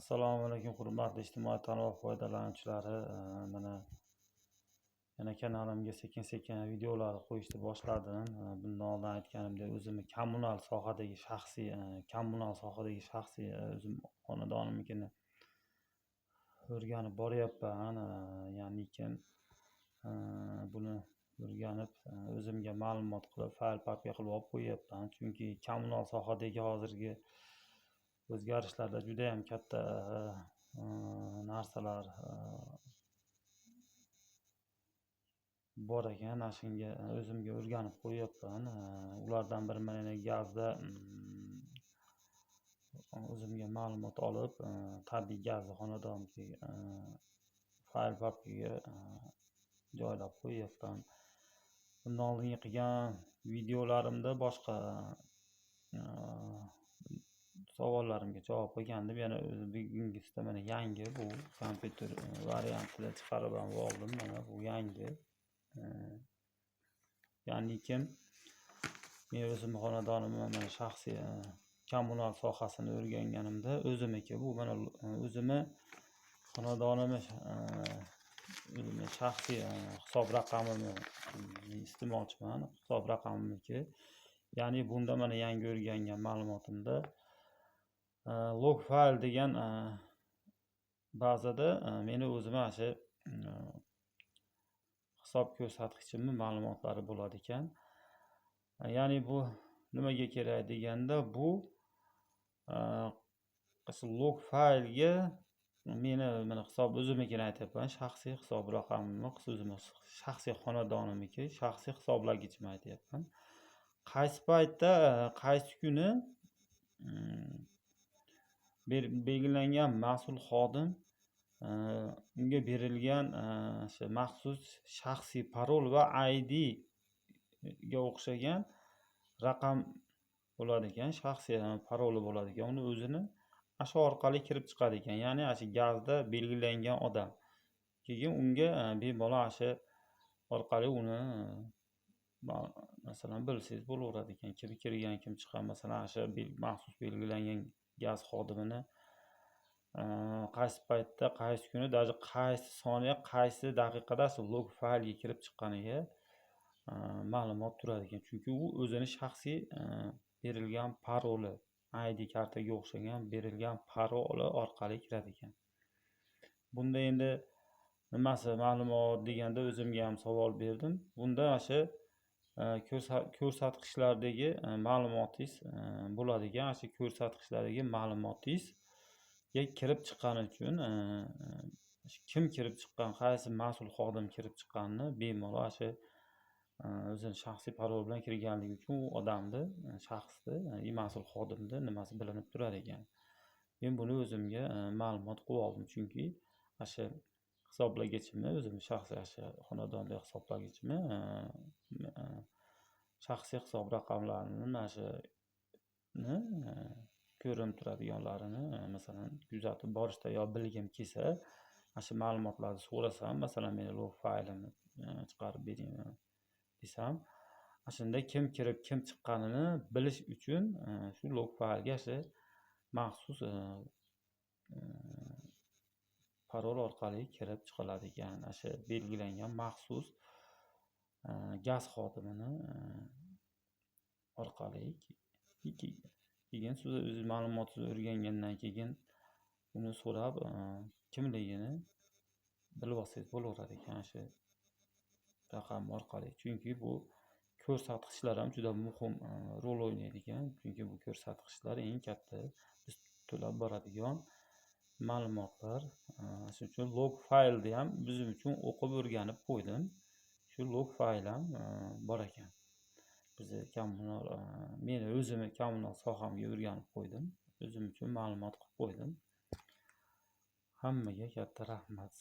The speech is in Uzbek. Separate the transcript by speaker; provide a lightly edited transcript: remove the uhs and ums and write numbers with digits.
Speaker 1: Assalomu alaykum hurmatli ijtimoiy tarmoq foydalanuvchilari. Mana yana kanalimga sekin-sekin videolar qo'yishni boshladim. Bundan oldin aytganimdek, o'zimni kommunal sohadagi shaxsiy o'zim xonadonimnikini o'rganib boryapman. Ya'ni buni o'rganib o'zimga ma'lumot qilib, fayl papka qilib olib qo'yyapman. Chunki kommunal sohadagi hozirgi o'zgarishlarda juda ham katta narsalar bor ekan. Shunga o'zimga o'rganib qo'yyapman. Ulardan biri mana gazda o'zimga ma'lumot olib, tabiiy gazni xonadonga fayl papkaga joylab qo'yyapman. Bundan oldingi qilgan videolarimda boshqa savollarimga javob qilgandim. Yana bugungisida mana yangi bu kompyuter variantida chiqarib ham oldim. Mana bu yangi. Ya'ni men o'zim xonadonimni mana shaxsiy kommunal sohasini o'rganganimda o'zimniki bu mana o'zimni xonadonimni o'zimni shaxsiy hisob raqamimni iste'molchiman. Hisob raqamimniki. Ya'ni bunda mana yangi o'rgangan ma'lumotimda log file degan bazada meni o'zim shu hisob ko'rsatkichimni ma'lumotlari bo'lar ekan. Ya'ni bu nimaga kerak deganda, bu log faylga meni mana hisob o'zimnikini aytyapman, shaxsiy hisob raqamimni, o'zimni shaxsiy xonadonimniki, shaxsiy hisoblagichimni aytyapman. Qaysi paytda, qaysi kuni belgilangan mas'ul xodim unga berilgan maxsus shaxsiy parol va ID ga o'xshagan raqam bo'ladi ekan, shaxsiy paroli bo'ladi ekan. Uni o'zini shu orqali kirib chiqadi ekan. Ya'ni shu gazda belgilangan odam. Keyin unga bemalol shu orqali uni masalan bilsangiz bo'laveradi ekan. Kim kirgan, kim chiqqan, masalan shu maxsus belgilangan gaz xodimini qaysi paytda, qaysi kuni, даже qaysi soniya, qaysi daqiqada log faylga kirib chiqqaniga ma'lumot turar ekan. Chunki u o'zini shaxsiy berilgan paroli, ID kartaga o'xshagan berilgan paroli orqali kiradi ekan. Bunda endi nimasi ma'lumot deganda o'zimga ham savol berdim. Bunda shu ko'rsatkichlardagi ma'lumotingiz bo'ladi ekan. Shu ko'rsatkichlardagi ma'lumotingizga kirib chiqqani uchun kim kirib chiqqan, qaysi mas'ul xodim kirib chiqqanini bemalol shu o'zini shaxsiy parol bilan kirganligi uchun u odamni, shaxsni, mas'ul xodimni nimasi bilinib turar ekan. Men buni o'zimga ma'lumot qilib oldim. Chunki shu hisoblagichimni, o'zimni shaxsiy xonadonda hisoblagichimni shaxsiy hisob raqamlarini mana shuni ko'rinib turadiganlarini masalan kuzatib borishda yo bilgim kelsa, shu ma'lumotlarni so'rasam, masalan meni log faylimni chiqarib bering desam, shunda kim kirib, kim chiqqanini bilish uchun shu log faylga shu maxsus parol orqali kirib chiqiladi ekan. Shu belgilangan maxsus gaz xodimini orqali keyin siz o'z ma'lumotingizni o'rgangandan keyin uni so'rab kimligini bilib olsangiz bo'laveradi ekan shu raqam orqali. Chunki bu ko'rsatkichlar ham juda muhim rol o'ynaydi ekan. Chunki bu ko'rsatkichlar eng katta biz to'lab boradigan ma'lumotlar. Shuning uchun log faylni ham bizim uchun o'qib o'rganib qo'ydim. Shu log fayl ham bor ekan. Meni o'zimni kommunal sohamga o'rganib qo'ydim. O'zim uchun ma'lumot qilib qo'ydim. Hammaga katta rahmat.